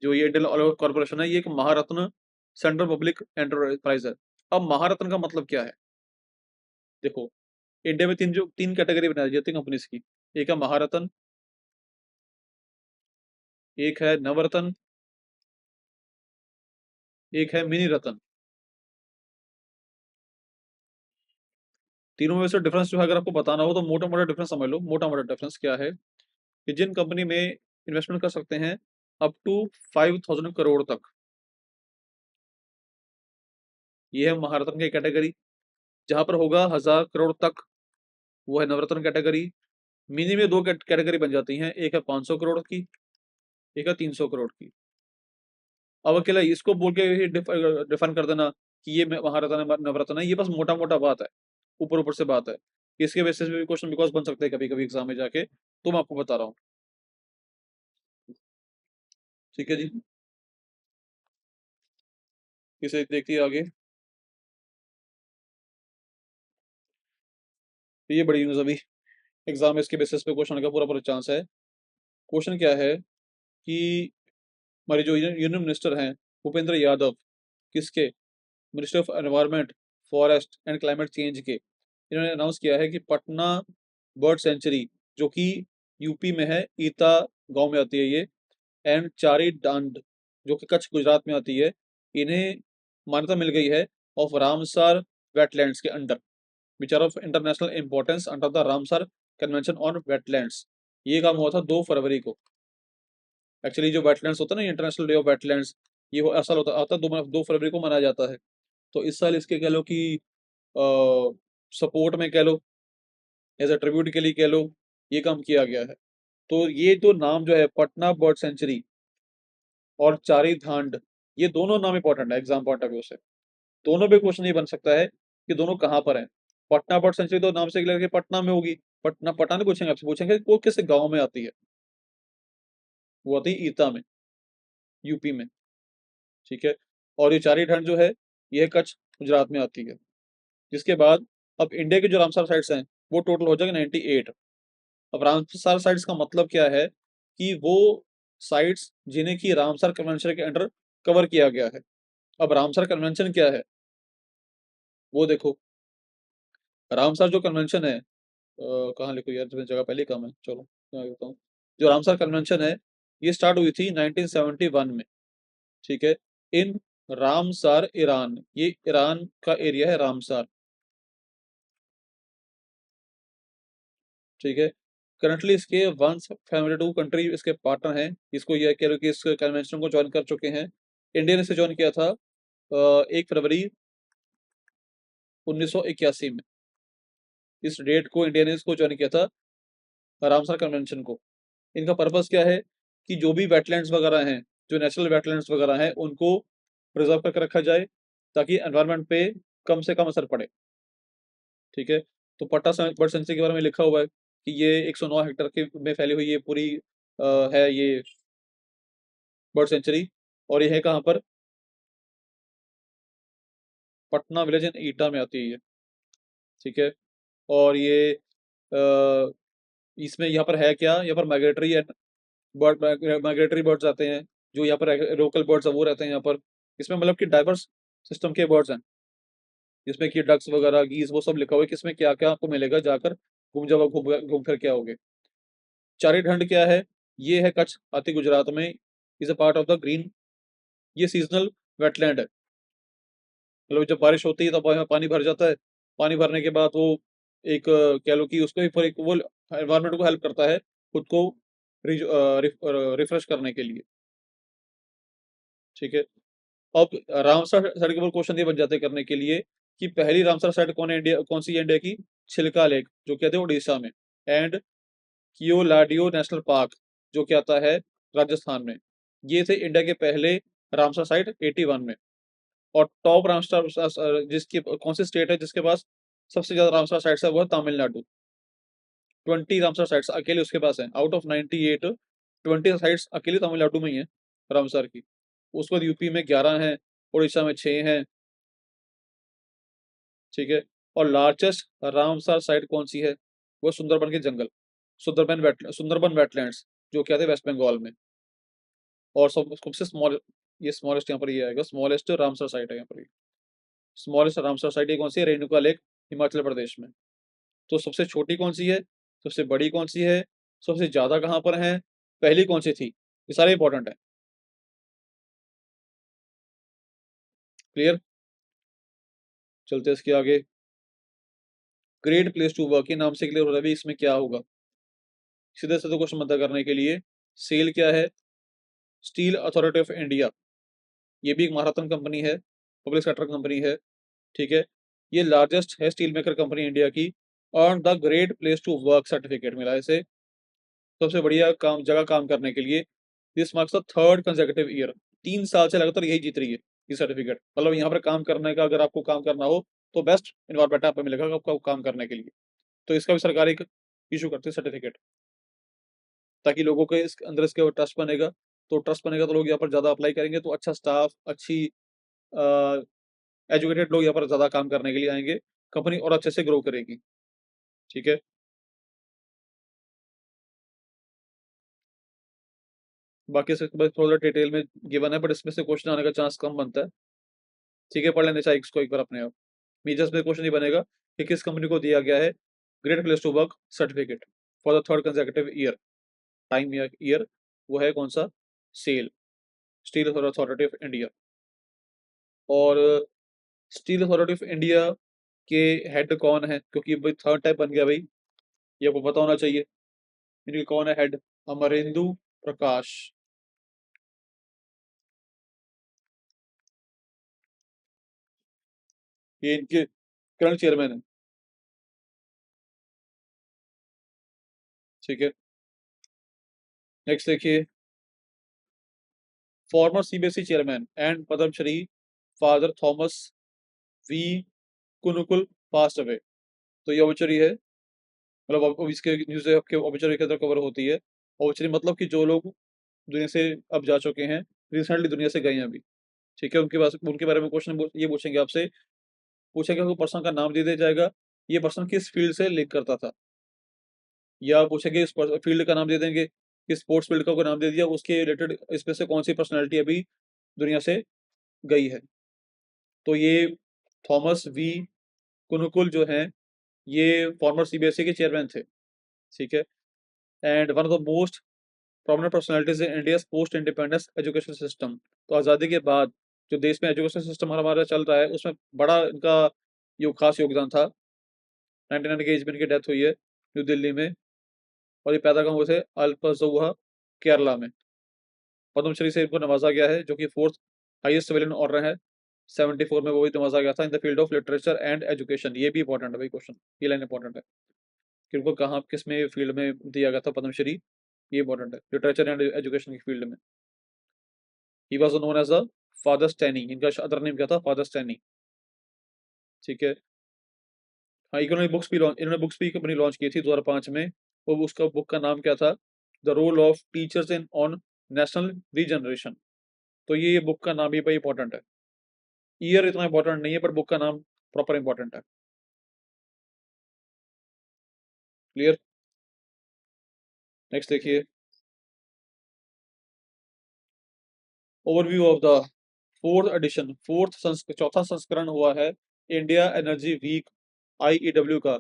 जो ये इंडियन ऑयल कॉर्पोरेशन है, ये एक महारत्न सेंट्रल पब्लिक एंटरप्राइज है। अब महारत्न का मतलब क्या है? देखो, इंडिया में तीन कैटेगरी बनाई जाती है कंपनीज की। एक है महारत्न, एक है नवरत्न, एक है मिनी रत्न। तीनों में से डिफरेंस जो है अगर आपको बताना हो तो मोटा मोटा डिफरेंस समझ लो। मोटा मोटा डिफरेंस क्या है कि जिन कंपनी में इन्वेस्टमेंट कर सकते हैं अप टू 5,000 करोड़ तक, ये है महारत्न की कैटेगरी। जहां पर होगा 1,000 करोड़ तक, वो है नवरत्न कैटेगरी। मिनी में दो कैटेगरी बन जाती हैं, एक है 500 करोड़ की, एक है 300 करोड़ की। अब अकेला इसको बोल के ही डिफाइन कर देना कि ये महारत्न है नवरत्न है, ये बस मोटा मोटा बात है, ऊपर ऊपर से बात है। इसके बेसिस पे भी क्वेश्चन बिकॉज बन सकते हैं कभी कभी एग्जाम में जाके, तो मैं आपको बता रहा हूँ। ठीक है जी, इसे देखिए आगे। तो ये बड़ी न्यूज, अभी एग्जाम में इसके बेसिस पे क्वेश्चन का पूरा पूरा चांस है। क्वेश्चन क्या है कि हमारे जो यूनियन मिनिस्टर हैं भूपेंद्र यादव, किसके? Minister of environment, forest and climate change के, इन्होंने अनाउंस किया है कि पटना बर्ड सेंचुरी, जो कि यूपी में है, ईता गांव में आती है ये, एंड चारी डांड, जो कि कच्छ गुजरात में आती है, इन्हें मान्यता मिल गई है ऑफ रामसर वेटलैंड्स के under, which are of international importance under the Ramsar convention on wetlands. ये काम हुआ था 2 फरवरी को। एक्चुअली जो वेटलैंड्स होता है ना, इंटरनेशनल डे ऑफ वेटलैंड्स, ये वो असल होता आता है 2 फरवरी को मनाया जाता है। तो इस साल इसके कह लो कि सपोर्ट में कह लो, एज अ ट्रिब्यूट के लिए कह लो, ये काम किया गया है। तो ये तो नाम जो है पटना बर्ड सेंचुरी और चारी धांड, ये दोनों नाम इंपॉर्टेंट है एग्जाम पॉइंट ऑफ व्यू से। दोनों पे क्वेश्चन ये बन सकता है कि दोनों कहाँ पर है। पटना बर्ड सेंचुरी तो नाम से क्लियर कि पटना में होगी, पटना पटना नहीं पूछेंगे आपसे, पूछेंगे वो किस गांव में आती है। वो आती है ईता में, यूपी में। ठीक है। और ये चारी धांड जो है, ये कच्छ गुजरात में आती है। जिसके बाद अब इंडिया के जो रामसर साइट्स हैं वो टोटल हो जाएगा 98। अब रामसर साइट्स का मतलब क्या है कि वो साइट्स जिन्हें की रामसर कन्वेंशन के अंडर कवर किया गया है। अब रामसर कन्वेंशन क्या है वो देखो। रामसर जो कन्वेंशन है, कहाँ लिखो यार, तुम्हें जगह पहले ही कम है, चलो मैं बताऊँ। जो रामसर कन्वेंशन है, ये स्टार्ट हुई थी 1971 में। ठीक है। इन रामसर, ईरान, ये ईरान का एरिया है रामसर। ठीक है। करंटली इसके 172 कंट्री इसके पार्टनर हैं। इसको यह कह लो कि इस कन्वेंशन को ज्वाइन कर चुके हैं। इंडिया ने इसे ज्वाइन किया था 1 फरवरी 1981 में। इस डेट को इंडिया ने इसको ज्वाइन किया था, रामसर कन्वेंशन को। इनका पर्पस क्या है कि जो भी वेटलैंड्स वगैरह हैं, जो नेचुरल वेटलैंड्स वगैरह हैं, उनको प्रिजर्व करके रखा जाए ताकि एनवायरनमेंट पे कम से कम असर पड़े। ठीक है। तो पट्टा बर्ड सेंचुरी के बारे में लिखा हुआ है कि ये 109 हेक्टेयर के में फैली हुई ये पूरी है ये बर्ड सेंचुरी। और ये है कहाँ पर? पटना विलेज इन ईटा में आती है ये। ठीक है। और ये इसमें यहाँ पर है क्या, यहाँ पर माइग्रेटरी बर्ड, माइग्रेटरी बर्ड्स आते हैं। जो यहाँ पर लोकल बर्ड्स है वो रहते हैं यहाँ पर। इसमें मतलब कि डाइवर्स सिस्टम के बर्ड्स हैं, जिसमें कि डक्स वगैरह, गीज, वो सब लिखा हुआ है कि इसमें क्या क्या आपको मिलेगा, जाकर घूम जब घूम घूम फिर के आओगे। चारी ठंड क्या है? ये है कच्छ आती गुजरात में, is a part of the green, ये सीजनल वेटलैंड है। मतलब जब बारिश होती है तब वहाँ पानी भर जाता है। पानी भरने के बाद वो एक कह लो कि उसको भी फिर एक वो एनवायरनमेंट को हेल्प करता है खुद को रिफ्रेश करने के लिए। ठीक है। अब रामसर साइट के ऊपर क्वेश्चन ये बन जाते हैं करने के लिए कि पहली रामसर साइट कौन है इंडिया, कौन सी है इंडिया की? छिलका लेक, जो कहते हैं उड़ीसा में, एंड कियोलाडियो नेशनल पार्क, जो कि आता है राजस्थान में। ये थे इंडिया के पहले रामसर साइट 81 में। और टॉप रामसर जिसकी कौन सी स्टेट है जिसके पास सबसे ज्यादा रामसर साइट्स है, वो है तमिलनाडु। 20 रामसर साइट्स अकेले उसके पास है, आउट ऑफ 98 20 साइट्स अकेले तमिलनाडु में ही है रामसर की। उसके बाद यूपी में 11 हैं, उड़ीसा में 6 हैं। ठीक है। और लार्जेस्ट रामसर साइट कौन सी है? वो सुंदरबन के जंगल, सुंदरबन वेटलैंड्स, जो क्या थे वेस्ट बंगाल में। और सबसे स्मॉल, ये स्मॉलेस्ट यहाँ पर ये आएगा, स्मॉलेस्ट रामसर साइट है यहाँ पर ये। स्मॉलेस्ट रामसर सोसाइटी कौन सी है? रेणुका लेक, हिमाचल प्रदेश में। तो सबसे छोटी कौन सी है, सबसे बड़ी कौन सी है, सबसे ज्यादा कहाँ पर है, पहली कौन सी थी, ये सारे इंपॉर्टेंट है। क्लियर? चलते हैं इसके आगे। ग्रेट प्लेस टू वर्क के नाम से क्लियर हो रहा है इसमें क्या होगा। सीधे सीधे क्वेश्चन मत करने के लिए, सेल क्या है? स्टील अथॉरिटी ऑफ इंडिया, ये भी एक महारत्न कंपनी है, पब्लिक सेक्टर कंपनी है, ठीक है। ये लार्जेस्ट है स्टील मेकर कंपनी इंडिया की, और the great place to work certificate मिला इसे, सबसे बढ़िया काम जगह काम करने के लिए। This marks the third consecutive year, 3 साल से लगातार यही जीत रही है ये सर्टिफिकेट। मतलब यहाँ पर काम करने का, अगर आपको काम करना हो तो बेस्ट इन्वायरमेंट आपको मिलेगा आपको काम करने के लिए। तो इसका भी सरकार एक इशू करती है सर्टिफिकेट, ताकि लोगों के इस अंदर इसके ट्रस्ट बनेगा। तो ट्रस्ट बनेगा तो लोग यहाँ पर ज़्यादा अप्लाई करेंगे, तो अच्छा स्टाफ, अच्छी एजुकेटेड लोग यहाँ पर ज़्यादा काम करने के लिए आएंगे, कंपनी और अच्छे से ग्रो करेगी, ठीक है। बाकी से थोड़ा डिटेल में गिवन है, बट इसमें से क्वेश्चन आने का चांस कम बनता है, ठीक है। पढ़ लेने चाहिए इसको एक बार अपने आप। मेजर्स में क्वेश्चन नहीं बनेगा कि किस कंपनी को दिया गया है great place to work certificate for the third consecutive year, time या ईयर, वो है कौन सा? SAIL, steel authority of India. और स्टील अथॉरिटी ऑफ इंडिया के हेड कौन है? क्योंकि भाई थर्ड टाइप बन गया भाई, ये आपको पता होना चाहिए। इनके कौन है हेड? अमरेंदु प्रकाश, ये इनके करंट चेयरमैन है, ठीक है। नेक्स्ट देखिए, former CBSE chairman and Padma Shri father Thomas V Kunnunkal passed away. तो ये ऑब्चुरी है, मतलब अब इसके न्यूज़ आपके ऑब्चुरी के अंदर कवर होती है। ऑब्चुरी मतलब कि जो लोग दुनिया से अब जा चुके हैं, रिसेंटली दुनिया से गए हैं अभी, ठीक है। उनके पास उनके बारे में क्वेश्चन ये पूछेंगे आपसे, पूछेगा कोई पर्सन का नाम दे दिया जाएगा, ये पर्सन किस फील्ड से लिंक करता था, या पूछेंगे इस फील्ड का नाम दे देंगे कि स्पोर्ट्स फील्ड का कोई नाम दे दिया, उसके रिलेटेड इसमें से कौन सी पर्सनैलिटी अभी दुनिया से गई है। तो ये थॉमस वी कुनुकुल जो हैं, ये फॉर्मर सीबीएसई के चेयरमैन थे, ठीक है। And one of the most prominent personalities in India post independence education system. तो आज़ादी के बाद जो देश में एजुकेशन सिस्टम हमारा चल रहा है, उसमें बड़ा इनका खास योगदान था। 99 की एज में इनकी डेथ हुई है न्यू दिल्ली में, और ये पैदा कहाँ हुए थे? अल्पजोहा, केरला में। पद्मश्री से इनको नवाजा गया है, जो कि फोर्थ हाईएस्ट सिविलियन ऑर्डर है। 74 में वो भी नवाजा गया था in the field of literature and education. ये भी इंपॉर्टेंट है भाई क्वेश्चन, ये लाइन इंपॉर्टेंट है कि उनको कहाँ किस में फील्ड में दिया गया था पद्मश्री, ये इंपॉर्टेंट है लिटरेचर एंड एजुकेशन की फील्ड में। He was known as the father Stanny, इनका अदर नेम क्या था? फादर स्टैनी, ठीक है। हाँ, इन्होंने बुक्स भी कंपनी लॉन्च की थी 2005 में। वो उसका बुक का नाम क्या था? The role of teachers in on national regeneration. तो ये बुक का नाम ही भाई इंपॉर्टेंट है। ईयर इतना इंपॉर्टेंट नहीं है, पर बुक का नाम प्रॉपर इंपॉर्टेंट है। क्लियर? नेक्स्ट देखिए, overview of the fourth edition, चौथा संस्करण हुआ है इंडिया एनर्जी वीक आईईडब्ल्यू का।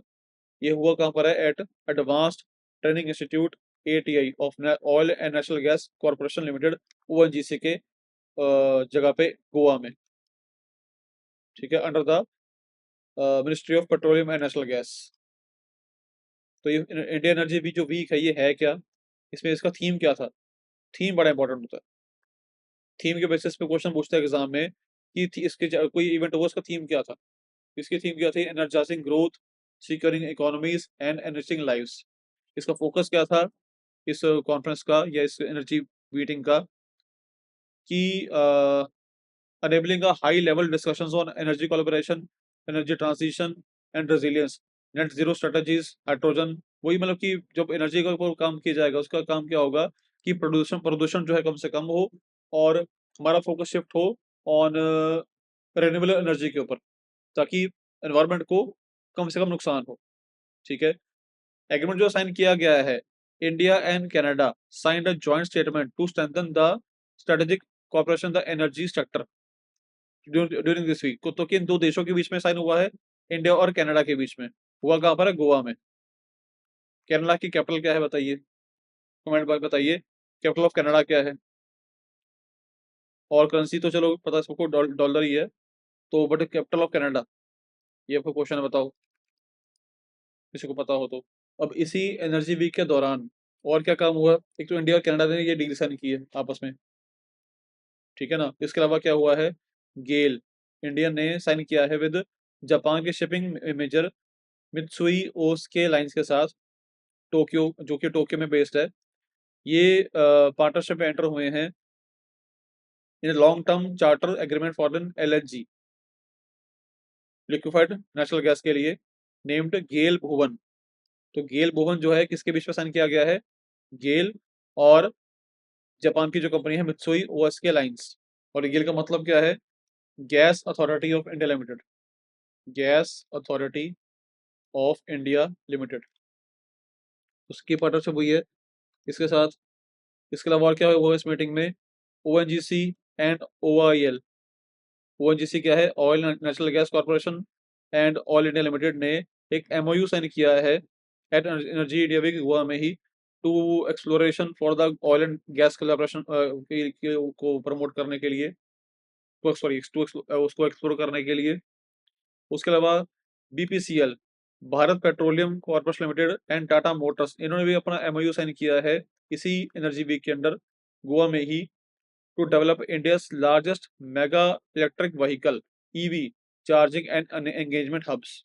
ये हुआ कहाँ पर है? At advanced training institute ATI of oil and natural gas corporation limited, ONGC के जगह पे गोवा में, ठीक है, under the ministry of petroleum and natural gas. तो ये इंडिया एनर्जी भी जो वीक है, ये है क्या? इसमें इसका थीम क्या था? थीम बड़ा इंपॉर्टेंट होता है। थीम के बेसिस पे क्वेश्चन पूछता है एग्जाम में कि इसके कोई इवेंट होगा, उसका थीम क्या था? इसकी थीम क्या थी? Energising growth, securing economies and enriching lives. इसका फोकस क्या था इस कॉन्फ्रेंस का या इस एनर्जी मीटिंग का? कि enabling a high level discussions on energy collaboration, energy transition and resilience, net zero strategies, hydrogen. वही मतलब कि जब एनर्जी का ऊपर काम किया जाएगा, उसका काम क्या होगा कि प्रदूषण प्रदूषण जो है कम से कम हो, और हमारा फोकस शिफ्ट हो ऑन रिन्यूएबल एनर्जी के ऊपर, ताकि एनवायरनमेंट को कम से कम नुकसान हो, ठीक है। एग्रीमेंट जो साइन किया गया है, India and Canada signed a joint statement to strengthen the strategic corporation the energy sector. During this week. तो किन दो देशों के बीच में साइन हुआ है? इंडिया और कनाडा के बीच में। हुआ कहाँ पर है? गोवा में। कनाडा की कैपिटल क्या है बताइए, कमेंट बॉक्स बताइए, कैपिटल ऑफ कनाडा क्या है? और करेंसी तो चलो पता है सबको, डॉलर ही है। तो बट कैपिटल ऑफ कनाडा, ये आपको क्वेश्चन है, बताओ किसी को पता हो तो। अब इसी एनर्जी वीक के दौरान और क्या काम हुआ? एक तो इंडिया और कनाडा ने ये डील साइन की है आपस में, ठीक है ना। इसके अलावा क्या हुआ है? गेल, इंडिया ने साइन किया है विद जापान के शिपिंग मेजर मित्सुई ओस्के लाइंस के साथ, टोक्यो, जो कि टोक्यो में बेस्ड है। ये पार्टनरशिप में एंटर हुए हैं in long term charter agreement for an LNG, liquefied natural gas के लिए, नेम्ड गेल भुवन। तो गेल भुवन जो है किसके बीच में साइन किया गया है? गेल और जापान की जो कंपनी है मित्सुई ओएसके लाइंस। और गेल का मतलब क्या है? Gas authority of India limited, gas authority of India limited, उसकी पार्टनरशिप हुई है इसके साथ। इसके अलावा और क्या हुआ इस मीटिंग में? ओएनजीसी एंड ओआईएल, ओएनजीसी क्या है? Oil national gas corporation, and oil India limited ने एक एमओयू साइन किया है at energy India week Goa में ही, to exploration for the oil and gas collaboration को प्रमोट करने के लिए, तो सॉरी उसको एक्सप्लोर करने के लिए। उसके अलावा BPCL, Bharat petroleum corporation limited and Tata Motors, इन्होंने भी अपना एमओयू साइन किया है इसी एनर्जी वीक के अंदर गोवा में ही, to develop India's largest mega electric vehicle EV charging and engagement hubs.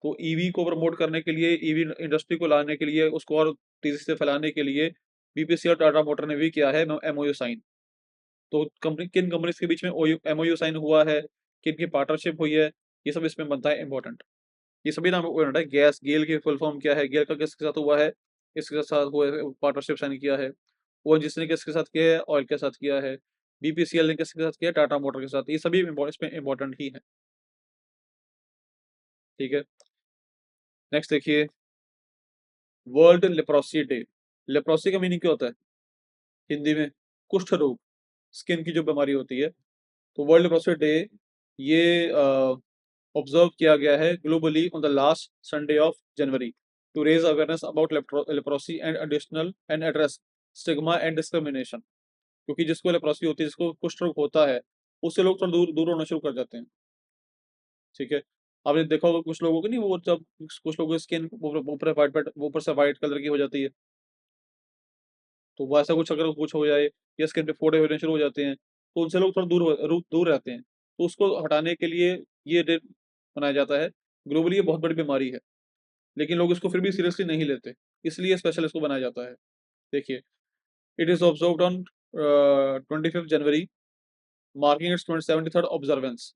तो ईवी को प्रमोट करने के लिए, ईवी इंडस्ट्री को लाने के लिए, उसको और तेजी से फैलाने के लिए बीपीसीएल टाटा मोटर ने भी किया है एमओयू साइन। तो कंपनी, किन कंपनीज के बीच में एमओयू साइन हुआ है, किन की पार्टनरशिप हुई है, ये सब इसमें बनता है इंपॉर्टेंट। ये सभी नाम इंपॉर्टेंट है। गैस, गेल की फुल फॉर्म क्या है, गेल का किसके साथ हुआ है, इसके साथ हुआ है पार्टनरशिप साइन किया है। ओएनजीसी ने किसके साथ किया है? ऑयल के साथ किया है। बीपीसीएल ने किसके साथ किया है? टाटा मोटर के साथ। ये सभी इसमें इंपॉर्टेंट ही है, ठीक है। नेक्स्ट देखिए, वर्ल्ड लेप्रोसी डे। लेप्रोसी का मीनिंग क्या होता है हिंदी में? कुष्ठ रोग, स्किन की जो बीमारी होती है। तो वर्ल्ड लेप्रोसी डे ये ऑब्जर्व किया गया है globally on the last Sunday of January, to raise awareness about leprosy and additional and address stigma and discrimination. क्योंकि जिसको लेप्रोसी होती है, जिसको कुष्ठ रोग होता है, उससे लोग थोड़ा दूर दूर होना शुरू कर जाते हैं, ठीक है। आपने देखा होगा कुछ लोगों की नहीं, वो जब कुछ लोगों की स्किन ऊपर वाइट, ऊपर से वाइट कलर की हो जाती है, तो वो ऐसा कुछ अगर कुछ हो जाए या स्किन पे फोड़े होने शुरू हो जाते हैं, तो उनसे लोग थोड़ा दूर रहते हैं। तो उसको हटाने के लिए ये डे मनाया जाता है। ग्लोबली ये बहुत बड़ी बीमारी है, लेकिन लोग इसको फिर भी सीरियसली नहीं लेते, इसलिए स्पेशल इसको बनाया जाता है। देखिए, it is observed on 25 January, marking it's 73rd observance.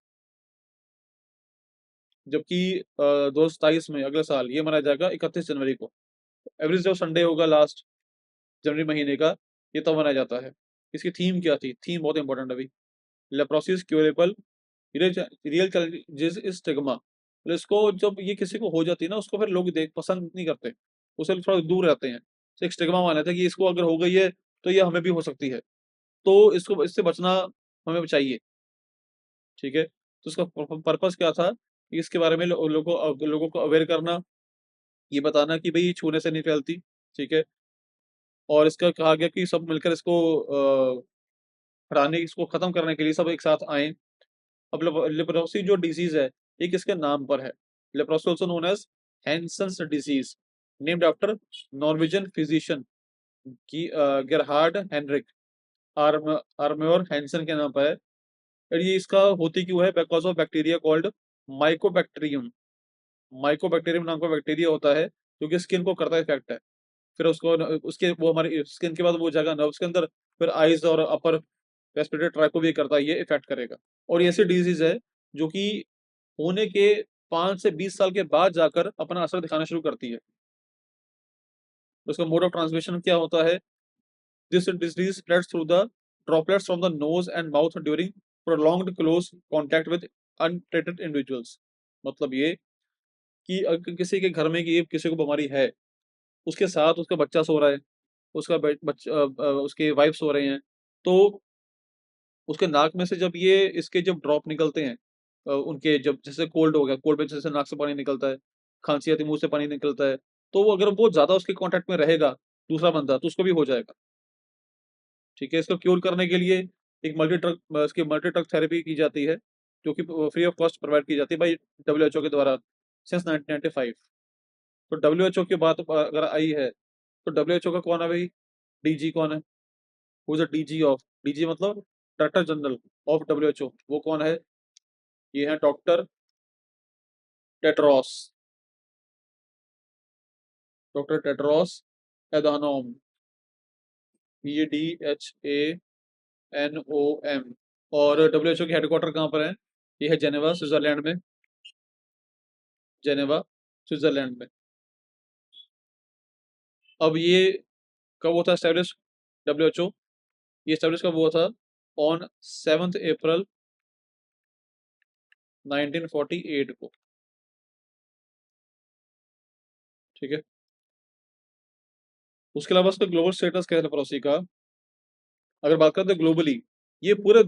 जबकि 2027 में, अगले साल, ये मनाया जाएगा 31 जनवरी को। एवरी जो संडे होगा लास्ट जनवरी महीने का, ये तब मनाया जाता है। इसकी थीम क्या थी? थीम बहुत इंपॉर्टेंट है अभी। Leprosy is curable, real challenges is stigma. मतलब इसको जब ये किसी को हो जाती है ना, उसको फिर लोग देख पसंद नहीं करते, उससे थोड़ा दूर रहते हैं। तो एक स्टिग्मा माना था कि इसको अगर हो गई है तो ये हमें भी हो सकती है, तो इसको, इससे बचना हमें चाहिए, ठीक है। तो उसका पर्पस क्या था कि इसके बारे में लोगों को अवेयर करना, ये बताना कि भाई ये छूने से नहीं फैलती, ठीक है। और इसका कहा गया कि सब मिलकर इसको हटाने, इसको खत्म करने के लिए सब एक साथ आए। अब लेप्रोसी जो डिजीज है, ये किसके नाम पर है? Leprosy also known as Hansen's disease, named after Norwegian physician की गेरहार्ड हेनरिक आर्म्योर हैंसन के नाम पर है। और ये इसका होती क्यों है? Because of bacteria called Mycobacterium. Mycobacterium नाम का बैक्टीरिया होता है जो कि स्किन को करता है इफेक्ट है। फिर उसको उसके वो हमारी स्किन के बाद वो जगह नर्व्स के अंदर, फिर आईज और अपर रेस्पिरेटरी ट्रैक को भी करता है, ये इफेक्ट करेगा। और ये ऐसी डिजीज है जो कि होने के 5 से 20 साल के बाद जाकर अपना असर दिखाना शुरू करती है। उसका मोड ऑफ ट्रांसमिशन क्या होता है? This disease spreads through the droplets from the nose and mouth during prolonged close contact with untreated individuals. मतलब ये कि अगर किसी के घर में कि किसी को बीमारी है, उसके साथ उसका बच्चा सो रहा है, उसका उसके वाइफ सो रहे हैं, तो उसके नाक में से जब ये इसके जब ड्रॉप निकलते हैं, उनके जब जैसे कोल्ड हो गया, कोल्ड में जैसे नाक से पानी निकलता है, खांसी आती है मुँह से पानी निकलता है, तो वो अगर वो ज़्यादा उसके कॉन्टैक्ट में रहेगा दूसरा बंदा तो उसको भी हो जाएगा। ठीक है? इसको क्यूर करने के लिए एक इसकी मल्टी ड्रग थेरेपी की जाती है, जो कि फ्री ऑफ कॉस्ट प्रोवाइड की जाती है बाय डब्ल्यूएचओ के द्वारा सिंस 1995। तो डब्ल्यूएचओ की बात अगर आई है, तो डब्ल्यूएचओ का कौन है भाई? डीजी कौन है? Who is the DG of, DG मतलब डायरेक्टर जनरल ऑफ डब्ल्यूएचओ, वो कौन है? ये है doctor Tedros, doctor Tedros Adhanom, EDHANOM। और डब्ल्यूएचओ की हेडक्वार्टर कहाँ पर है? ये है जेनेवा स्विट्जरलैंड में, जेनेवा स्विट्जरलैंड में। अब ये कब हुआ था एस्टेब्लिश डब्ल्यूएचओ? ये एस्टेब्लिश कब हुआ था? ऑन 7 अप्रैल 1948 को। ठीक है? उसके अलावा इसका ग्लोबल स्टेटस क्या है लेप्रोसी का? अगर बात करते हैं ग्लोबली, ये पूरे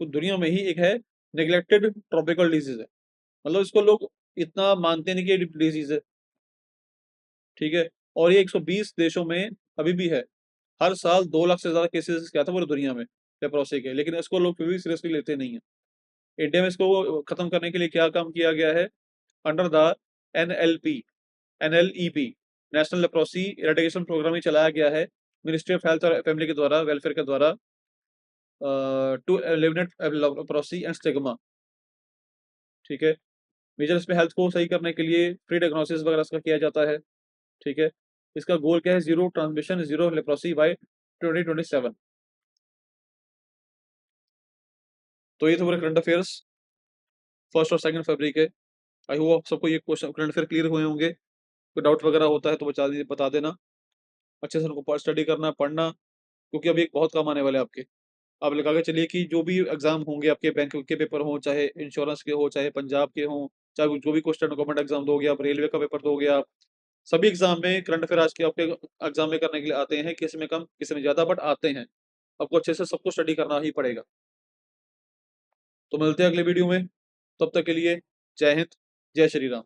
दुनिया में ही एक है नेग्लेक्टेड ट्रॉपिकल डिजीज है। मतलब इसको लोग इतना मानते नहीं कि ये डिजीज है। ठीक है? और ये 120 देशों में अभी भी है। हर साल 2 लाख से ज़्यादा केसेस क्या था पूरी दुनिया में लेप्रोसी के, लेकिन इसको लोग फिर भी सीरियसली लेते नहीं है। इंडिया में इसको खत्म करने के लिए क्या काम किया गया है? Under the NLP, NLEP, national leprosy eradication programme ही चलाया गया है मिनिस्ट्री ऑफ हेल्थ और फैमिली के द्वारा, वेलफेयर के द्वारा, to eliminate leprosy and stigma. ठीक है? मेजर इसमें हेल्थ को सही करने के लिए फ्री डायग्नोसिस वगैरह इसका किया जाता है। ठीक है? इसका गोल क्या है? Zero transmission, zero leprosy by 2027। तो ये थे पूरे करंट अफेयर्स 1 और 2 फरवरी के। आई होप आप सबको ये क्वेश्चन करंट अफेयर क्लियर हुए होंगे। कोई डाउट वगैरह होता है तो बता देना। अच्छे से उनको स्टडी करना, पढ़ना, क्योंकि अभी एक बहुत काम आने वाले हैं आपके। आप लगा के चलिए कि जो भी एग्जाम होंगे आपके, बैंक के पेपर हों, चाहे इंश्योरेंस के हो, चाहे पंजाब के हों, चाहे जो भी क्वेश्चन गवर्नमेंट एग्जाम दोगे आप, रेलवे का पेपर दोगे आप, सभी एग्जाम में करंट अफेयर आज के आपके एग्जाम में करने के लिए आते हैं, किसी में कम किसी में ज्यादा, बट आते हैं। आपको अच्छे से सबको स्टडी करना ही पड़ेगा। तो मिलते हैं अगले वीडियो में, तब तक के लिए जय हिंद, जय श्री राम।